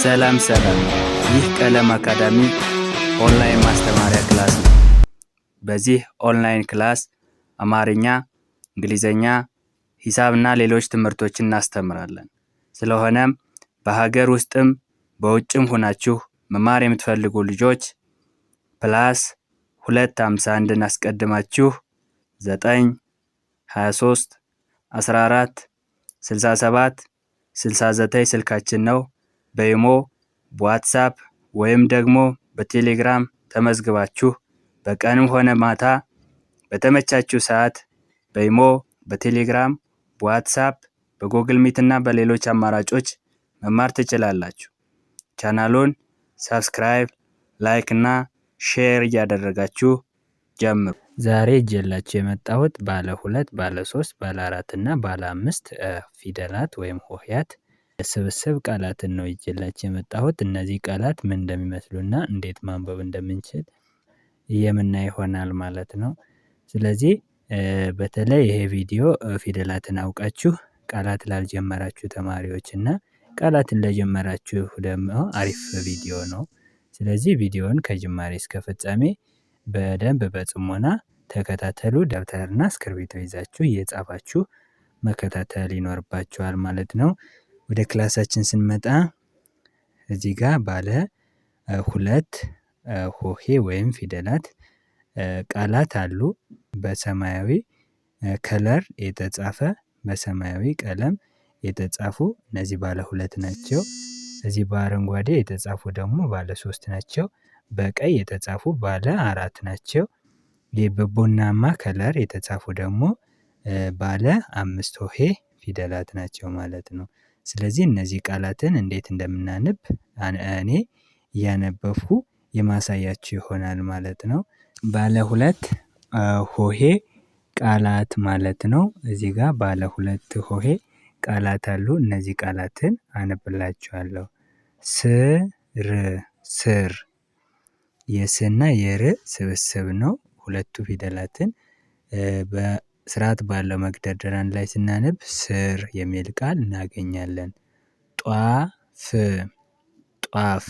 ሰላም ሰላም፣ ይህ ቀለም አካዳሚ ኦንላይን ማስተማሪያ ክላስ ነው። በዚህ ኦንላይን ክላስ አማርኛ፣ እንግሊዘኛ፣ ሂሳብና ሌሎች ትምህርቶችን እናስተምራለን። ስለሆነም በሀገር ውስጥም በውጭም ሆናችሁ መማር የምትፈልጉ ልጆች +251 አስቀድማችሁ 9 23 14 67 69 ስልካችን ነው። በኢሞ፣ በዋትስአፕ ወይም ደግሞ በቴሌግራም ተመዝግባችሁ በቀንም ሆነ ማታ በተመቻችሁ ሰዓት በኢሞ፣ በቴሌግራም፣ በዋትስአፕ፣ በጎግል ሚት እና በሌሎች አማራጮች መማር ትችላላችሁ። ቻናሉን ሰብስክራይብ፣ ላይክ እና ሼር እያደረጋችሁ ጀምሩ። ዛሬ ይዤላችሁ የመጣሁት ባለ 2፣ ባለ 3፣ ባለ 4 እና ባለ 5 ፊደላት ወይም ሆሄያት ስብስብ ቃላትን ነው ይዤላችሁ የመጣሁት። እነዚህ ቃላት ምን እንደሚመስሉና እንዴት ማንበብ እንደምንችል የምናይ ይሆናል ማለት ነው። ስለዚህ በተለይ ይሄ ቪዲዮ ፊደላትን አውቃችሁ ቃላት ላልጀመራችሁ ተማሪዎች እና ቃላትን ለጀመራችሁ ደግሞ አሪፍ ቪዲዮ ነው። ስለዚህ ቪዲዮውን ከጅማሬ እስከ ፍጻሜ በደንብ በጽሞና ተከታተሉ። ደብተርና እስክርቢቶ ይዛችሁ እየጻፋችሁ መከታተል ይኖርባችኋል ማለት ነው። ወደ ክላሳችን ስንመጣ እዚህ ጋር ባለ 2 ሆሄ ወይም ፊደላት ቃላት አሉ። በሰማያዊ ከለር የተጻፈ በሰማያዊ ቀለም የተጻፉ እነዚህ ባለ 2 ናቸው። እዚህ በአረንጓዴ የተጻፉ ደግሞ ባለ 3 ናቸው። በቀይ የተጻፉ ባለ 4 ናቸው። ይህ በቡናማ ከለር የተጻፉ ደግሞ ባለ 5 ሆሄ ፊደላት ናቸው ማለት ነው። ስለዚህ እነዚህ ቃላትን እንዴት እንደምናነብ እኔ እያነበብኩ የማሳያችሁ ይሆናል ማለት ነው። ባለ 2 ሆሄ ቃላት ማለት ነው። እዚህ ጋር ባለ 2 ሆሄ ቃላት አሉ። እነዚህ ቃላትን አነብላችኋለሁ። ስር የስና የር ስብስብ ነው። ሁለቱ ፊደላትን በስርዓት ባለው መግደርደር አንድ ላይ ስናነብ ስር የሚል ቃል እናገኛለን። ጧፍ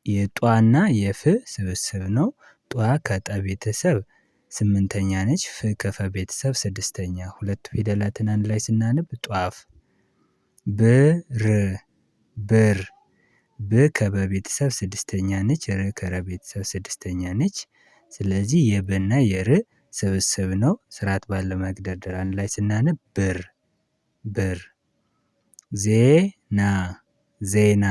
የጧና የፍ ስብስብ ነው። ጧ ከጠ ቤተሰብ 8ኛ ነች። ፍ ከፈ ቤተሰብ 6ኛ። ሁለቱ ፊደላትን አንድ ላይ ስናነብ ጧፍ። ብር ብ ከበ ቤተሰብ 6ኛ ነች። ር ከረ ቤተሰብ 6ኛ ነች። ስለዚህ የበና የር ስብስብ ነው። ስርዓት ባለው መግደርደር አንድ ላይ ስናነብ ብር። ዜና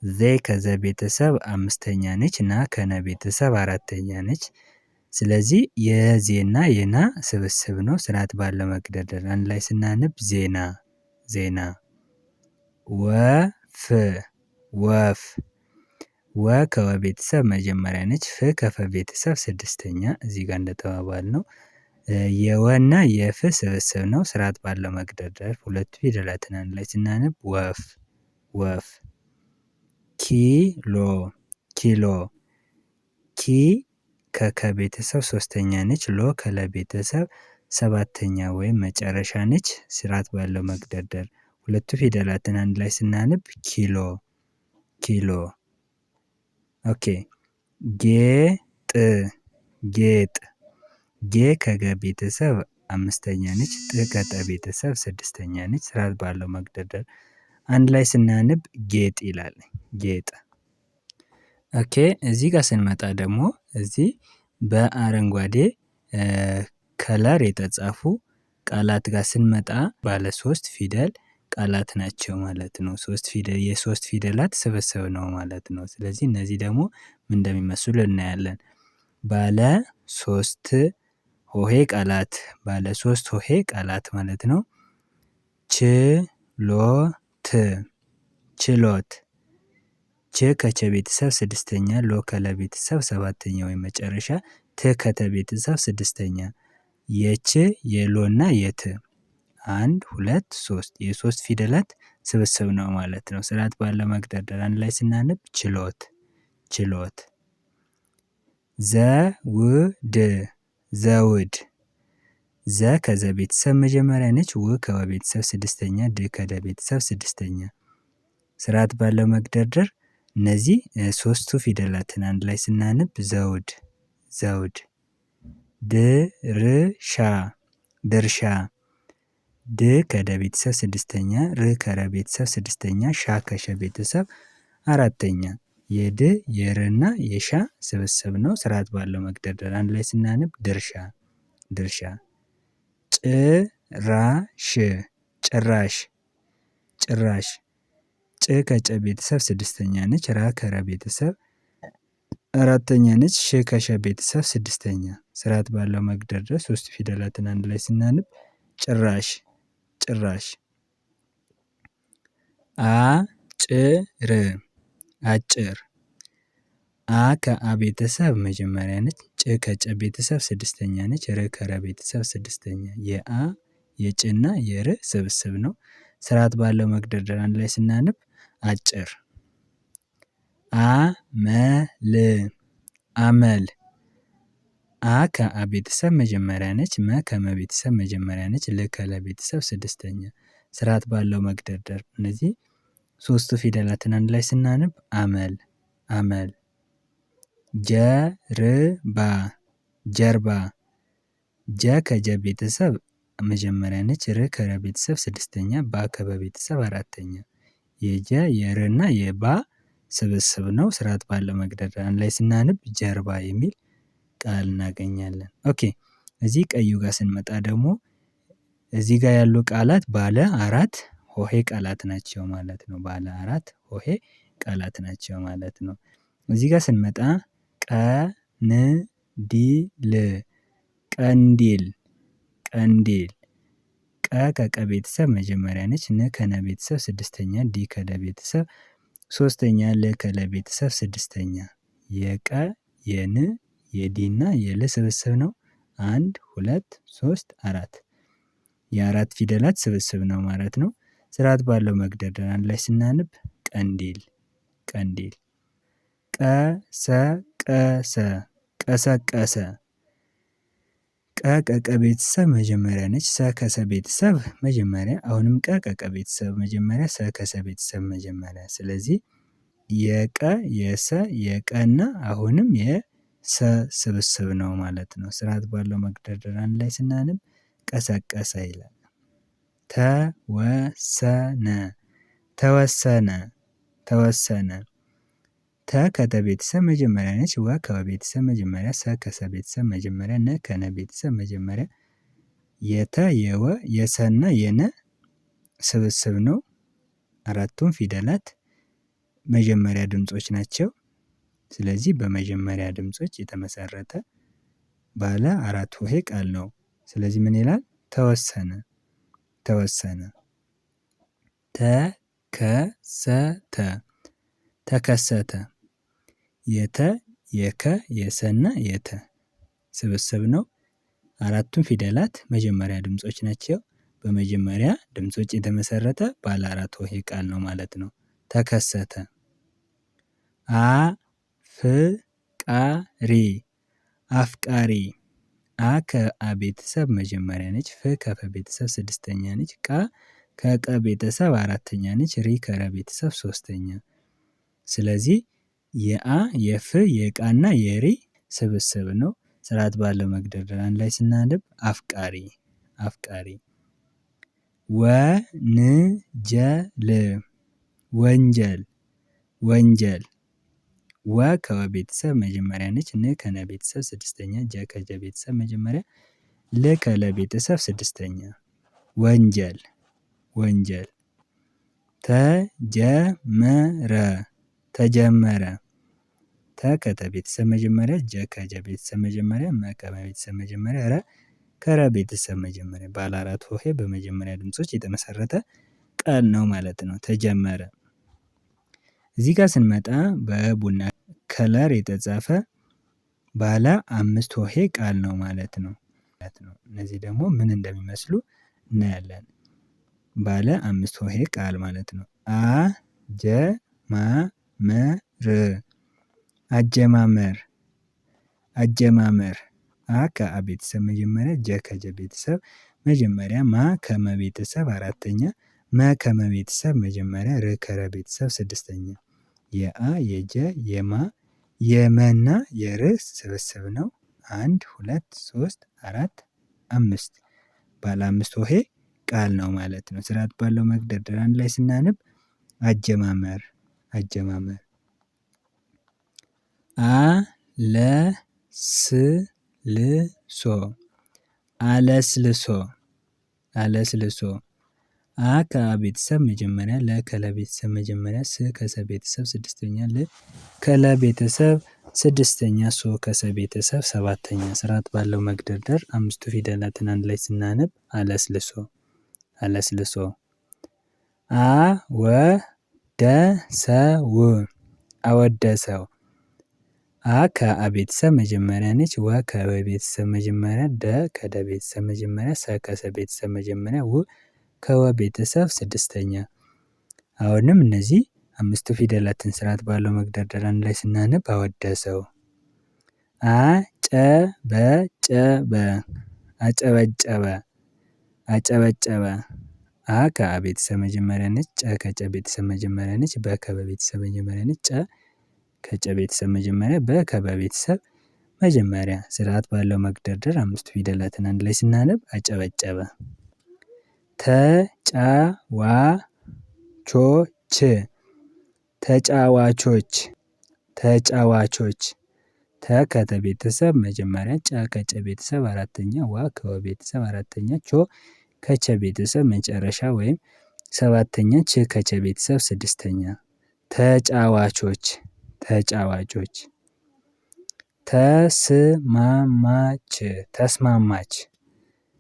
ዜ ከዘ ቤተሰብ 5ኛ ነች። ና ከነ ቤተሰብ 4ኛ ነች። ስለዚህ የዜና የና ስብስብ ነው። ስርዓት ባለው መግደርደር አንድ ላይ ስናነብ ዜና። ወፍ ወ ከወ ቤተሰብ መጀመሪያ ነች። ፍ ከፈ ቤተሰብ 6ኛ እዚህ ጋር እንደተባባልነው የወና የፍ ስብስብ ነው። ስርዓት ባለው መግደርደር ሁለቱ ፊደላትን አንድ ላይ ስናነብ ወፍ። ኪሎ ኪ ከከ ቤተሰብ 3ኛ ነች። ሎ ከለ ቤተሰብ 7ኛ ወይም መጨረሻ ነች። ስርዓት ባለው መግደርደር ሁለቱ ፊደላትን አንድ ላይ ስናነብ ኪሎ። ኦኬ። ጌጥ ጌ ከገ ቤተሰብ 5ኛ ነች። ጥ ከጠ ቤተሰብ 6ኛ ነች። ስርዓት ባለው መግደርደር አንድ ላይ ስናነብ ጌጥ ይላል። ጌጥ። ኦኬ። እዚህ ጋር ስንመጣ ደግሞ እዚህ በአረንጓዴ ከለር የተጻፉ ቃላት ጋር ስንመጣ ባለ 3 ፊደል ቃላት ናቸው ማለት ነው። የሶስት ፊደላት ስብስብ ነው ማለት ነው። ስለዚህ እነዚህ ደግሞ ምን እንደሚመስሉ እናያለን። ባለ 3 ሆሄ ቃላት ባለ 3 ሆሄ ቃላት ማለት ነው። ችሎት ች ከቸ ቤተሰብ 6ኛ፣ ሎ ከለ ቤተሰብ 7ኛ ወይም መጨረሻ፣ ት ከተ ቤተሰብ 6ኛ። የች የሎና የት 1 2 3 የሶስት ፊደላት ስብስብ ነው ማለት ነው። ስርዓት ባለው መግደርደር አንድ ላይ ስናነብ ችሎት። ዘውድ ዘ ከዘ ቤተሰብ መጀመሪያ ነች። ው ከወ ቤተሰብ 6ኛ፣ ድ ከደ ቤተሰብ 6ኛ። ስርዓት ባለው መግደርደር እነዚህ ሶስቱ ፊደላትን አንድ ላይ ስናነብ ዘውድ ዘውድ። ድርሻ ድርሻ። ድ ከደ ቤተሰብ ስድስተኛ፣ ር ከረ ቤተሰብ ስድስተኛ፣ ሻ ከሸ ቤተሰብ አራተኛ። የድ የርና የሻ ስብስብ ነው። ስርዓት ባለው መግደርደር አንድ ላይ ስናነብ ድርሻ ድርሻ። ጭራሽ ጭራሽ ጭራሽ። ጭ ከጨ ቤተሰብ ስድስተኛ ነች፣ ራ ከረ ቤተሰብ አራተኛ ነች፣ ሽ ከሸ ቤተሰብ ስድስተኛ። ስርዓት ባለው መግደርደር ሶስት ፊደላትን አንድ ላይ ስናነብ ጭራሽ ጭራሽ። አጭር አጭር። አ ከአ ቤተሰብ መጀመሪያ ነች፣ ጭ ከጨ ቤተሰብ ስድስተኛ ነች፣ ር ከረ ቤተሰብ ስድስተኛ። የአ የጭና የር ስብስብ ነው። ስርዓት ባለው መግደርደር አንድ ላይ ስናነብ አጭር። አመል አመል። አ ከአ ቤተሰብ መጀመሪያ ነች፣ መ ከመ ቤተሰብ መጀመሪያ ነች፣ ል ከለ ቤተሰብ ስድስተኛ። ስርዓት ባለው መግደርደር እነዚህ ሶስቱ ፊደላትን አንድ ላይ ስናነብ አመል አመል። ጀርባ ጀርባ። ጀ ከጀ ቤተሰብ መጀመሪያ ነች፣ ር ከረ ቤተሰብ ስድስተኛ፣ ባ ከበ ቤተሰብ አራተኛ። የጀ የርና የባ ስብስብ ነው። ስርዓት ባለው መግደርደር አንድ ላይ ስናነብ ጀርባ የሚል ቃል እናገኛለን። ኦኬ እዚህ ቀዩ ጋር ስንመጣ ደግሞ እዚህ ጋር ያሉ ቃላት ባለ አራት ሆሄ ቃላት ናቸው ማለት ነው። ባለ አራት ሆሄ ቃላት ናቸው ማለት ነው። እዚህ ጋር ስንመጣ ቀንዲል ቀንዲል ቀንዲል። ቀ ከቀ ቤተሰብ መጀመሪያ ነች፣ ን ከነ ቤተሰብ ስድስተኛ፣ ዲ ከደ ቤተሰብ ሶስተኛ፣ ል ከለ ቤተሰብ ስድስተኛ። የቀ የን የዲ እና የል ስብስብ ነው። 1 2 3 4 የአራት ፊደላት ስብስብ ነው ማለት ነው። ስርዓት ባለው መግደርደር አንድ ላይ ስናነብ ቀንዲል ቀንዲል። ቀሰቀሰ ቀሰቀሰ። ቀ ከቀ ቤተሰብ መጀመሪያ ነች፣ ሰ ከሰ ቤተሰብ መጀመሪያ፣ አሁንም ቀ ከቀ ቤተሰብ መጀመሪያ፣ ሰ ከሰ ቤተሰብ መጀመሪያ። ስለዚህ የቀ የሰ የቀና አሁንም የሰ ስብስብ ነው ማለት ነው። ስርዓት ባለው መግደርደር አንድ ላይ ስናነብ ቀሰቀሰ ይላል። ተወሰነ ተወሰነ ተወሰነ። ተ ከተ ቤተሰብ መጀመሪያ ነች፣ ወ ከወ ቤተሰብ መጀመሪያ፣ ሰ ከሰ ቤተሰብ መጀመሪያ፣ ነ ከነ ቤተሰብ መጀመሪያ። የተ የወ የሰና የነ ስብስብ ነው። አራቱም ፊደላት መጀመሪያ ድምጾች ናቸው። ስለዚህ በመጀመሪያ ድምጾች የተመሰረተ ባለ አራት ሆሄ ቃል ነው። ስለዚህ ምን ይላል? ተወሰነ ተወሰነ። ተከሰተ ተከሰተ። የተ የከ የሰና የተ ስብስብ ነው። አራቱም ፊደላት መጀመሪያ ድምጾች ናቸው። በመጀመሪያ ድምጾች የተመሰረተ ባለ አራት ሆሄ ቃል ነው ማለት ነው። ተከሰተ። አፍቃሪ አፍቃሪ። አ ከአ ቤተሰብ መጀመሪያ ነች፣ ፍ ከፈ ቤተሰብ ስድስተኛ ነች፣ ቃ ከቀ ቤተሰብ አራተኛ ነች፣ ሪ ከረ ቤተሰብ ሶስተኛ። ስለዚህ የአ የፍ የቃና የሪ ስብስብ ነው። ስርዓት ባለው መግደርደር አንድ ላይ ስናነብ አፍቃሪ አፍቃሪ። ወንጀል ወንጀል ወንጀል። ወ ከወ ቤተሰብ መጀመሪያ ነች፣ ን ከነ ቤተሰብ ስድስተኛ፣ ጀ ከጀ ቤተሰብ መጀመሪያ፣ ል ከለ ቤተሰብ ስድስተኛ። ወንጀል ወንጀል። ተጀመረ ተጀመረ። ተ ከተ ቤተሰብ መጀመሪያ፣ ጀ ከጀ ቤተሰብ መጀመሪያ፣ መ ከመ ቤተሰብ መጀመሪያ፣ ረ ከረ ቤተሰብ መጀመሪያ። ባለ አራት ሆሄ በመጀመሪያ ድምጾች የተመሰረተ ቃል ነው ማለት ነው። ተጀመረ። እዚህ ጋር ስንመጣ በቡና ከለር የተጻፈ ባለ አምስት ሆሄ ቃል ነው ማለት ነው። እነዚህ ደግሞ ምን እንደሚመስሉ እናያለን። ባለ አምስት ሆሄ ቃል ማለት ነው። አጀማመር አጀማመር አጀማመር። አ ከአ ቤተሰብ መጀመሪያ፣ ጀ ከጀ ቤተሰብ መጀመሪያ፣ ማ ከመ ቤተሰብ አራተኛ፣ መ ከመ ቤተሰብ መጀመሪያ ር ከረ ቤተሰብ ስድስተኛ የአ የጀ የማ የመና የር ስብስብ ነው። 1 2 3 4 5 ባለ 5 ሆሄ ቃል ነው ማለት ነው። ስርዓት ባለው መግደርደር አንድ ላይ ስናነብ አጀማመር አለስልሶ አ ከአ ቤተሰብ መጀመሪያ ለ ከለ ቤተሰብ መጀመሪያ ስ ከሰ ቤተሰብ ስድስተኛ ል ከለ ቤተሰብ ስድስተኛ ሶ ከሰ ቤተሰብ ሰባተኛ ስርዓት ባለው መግደርደር አምስቱ ፊደላትን አንድ ላይ ስናነብ አለስልሶ አወደሰው አ ከአ ቤተሰብ መጀመሪያ ነች። ወ ከወ ቤተሰብ መጀመሪያ ደ ከደ ቤተሰብ መጀመሪያ ሰ ከሰ ቤተሰብ መጀመሪያ ው ከወ ቤተሰብ ስድስተኛ። አሁንም እነዚህ አምስቱ ፊደላትን ስርዓት ባለው መግደርደር አንድ ላይ ስናነብ አወደሰው አጨበጨበ አ ከአ ቤተሰብ መጀመሪያ ነች። ጨ ከጨ ቤተሰብ መጀመሪያ ነች። በ ከበ ቤተሰብ መጀመሪያ ነች። ጨ ከጨ ቤተሰብ መጀመሪያ በ ከበ ቤተሰብ መጀመሪያ ስርዓት ባለው መግደርደር አምስቱ ፊደላትን አንድ ላይ ስናነብ አጨበጨበ። ተጫዋቾች ተ ከተ ቤተሰብ መጀመሪያ ጨ ከጨ ቤተሰብ አራተኛ ዋ ከወ ቤተሰብ አራተኛ ቾ ከቸ ቤተሰብ መጨረሻ ወይም ሰባተኛ ች ከቸ ቤተሰብ ስድስተኛ ተጫዋቾች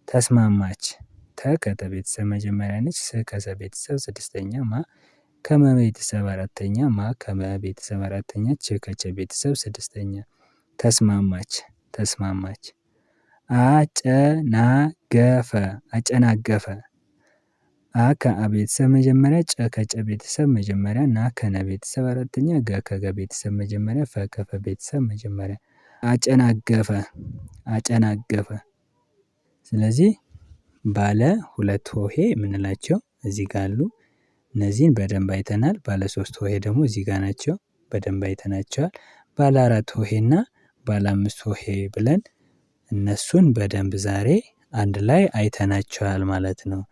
ተስማማች ተ ከተ ቤተሰብ መጀመሪያ ነች። ስ ከሰ ቤተሰብ ስድስተኛ ማ ከመ ቤተሰብ አራተኛ ማ ከመ ቤተሰብ አራተኛ ች ከቸ ቤተሰብ ስድስተኛ ተስማማች አጨናገፈ አ ከአ ቤተሰብ መጀመሪያ ጨ ከጨ ቤተሰብ መጀመሪያ ና ከነ ቤተሰብ አራተኛ ገ ከገ ቤተሰብ መጀመሪያ ፈ ከፈ ቤተሰብ መጀመሪያ አጨናገፈ። ስለዚህ ባለ ሁለት ሆሄ የምንላቸው እዚህ ጋር አሉ። እነዚህን በደንብ አይተናል። ባለ ሶስት ሆሄ ደግሞ እዚህ ጋር ናቸው። በደንብ አይተናቸዋል። ባለ አራት ሆሄ እና ባለ አምስት ሆሄ ብለን እነሱን በደንብ ዛሬ አንድ ላይ አይተናቸዋል ማለት ነው።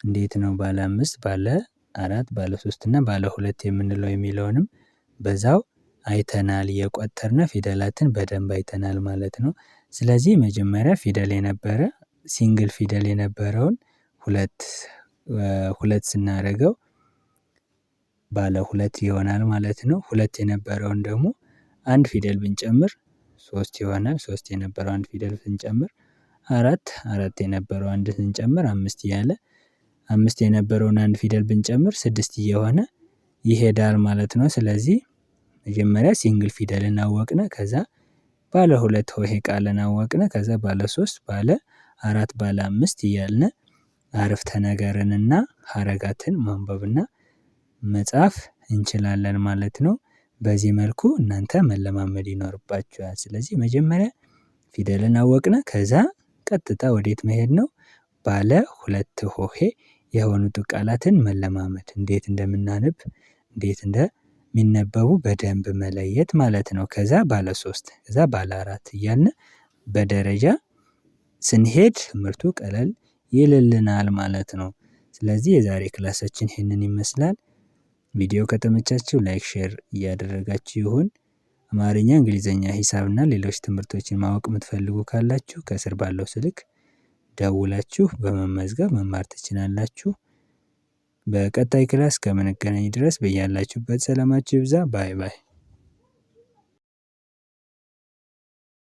እንዴት ነው ባለ አምስት ባለ አራት ባለ ሶስት እና ባለ ሁለት የምንለው የሚለውንም በዛው አይተናል። የቆጠርነ ፊደላትን በደንብ አይተናል ማለት ነው። ስለዚህ መጀመሪያ ፊደል የነበረ ሲንግል ፊደል የነበረውን ሁለት ስናደርገው ባለ ሁለት ይሆናል ማለት ነው። ሁለት የነበረውን ደግሞ አንድ ፊደል ብንጨምር ሶስት ይሆናል። ሶስት የነበረው አንድ ፊደል ስንጨምር አራት የነበረው አንድ ስንጨምር አምስት እያለ አምስት የነበረውን አንድ ፊደል ብንጨምር ስድስት እየሆነ ይሄዳል ማለት ነው። ስለዚህ መጀመሪያ ሲንግል ፊደልን አወቅነ። ከዛ ባለ ሁለት ሆሄ ቃልን አወቅነ። ከዛ ባለ ሶስት ባለ አራት ባለ አምስት እያልነ አረፍተ ነገርንና ሀረጋትን ማንበብና መጻፍ እንችላለን ማለት ነው። በዚህ መልኩ እናንተ መለማመድ ይኖርባችኋል። ስለዚህ መጀመሪያ ፊደልን አወቅነ። ከዛ ቀጥታ ወዴት መሄድ ነው? ባለ ሁለት ሆሄ የሆኑት ቃላትን መለማመድ እንዴት እንደምናነብ እንዴት እንደሚነበቡ በደንብ መለየት ማለት ነው። ከዛ ባለ ሶስት ከዛ ባለ አራት እያልን በደረጃ ስንሄድ ትምህርቱ ቀለል ይልልናል ማለት ነው። ስለዚህ የዛሬ ክላሳችን ይህንን ይመስላል። ቪዲዮ ከተመቻችሁ ላይክ ሼር እያደረጋችሁ ይሁን። አማርኛ እንግሊዘኛ ሂሳብና ሌሎች ትምህርቶችን ማወቅ የምትፈልጉ ካላችሁ ከስር ባለው ስልክ ደውላችሁ በመመዝገብ መማር ትችላላችሁ። በቀጣይ ክላስ እስከምንገናኝ ድረስ በያላችሁበት ሰላማችሁ ይብዛ። ባይ ባይ።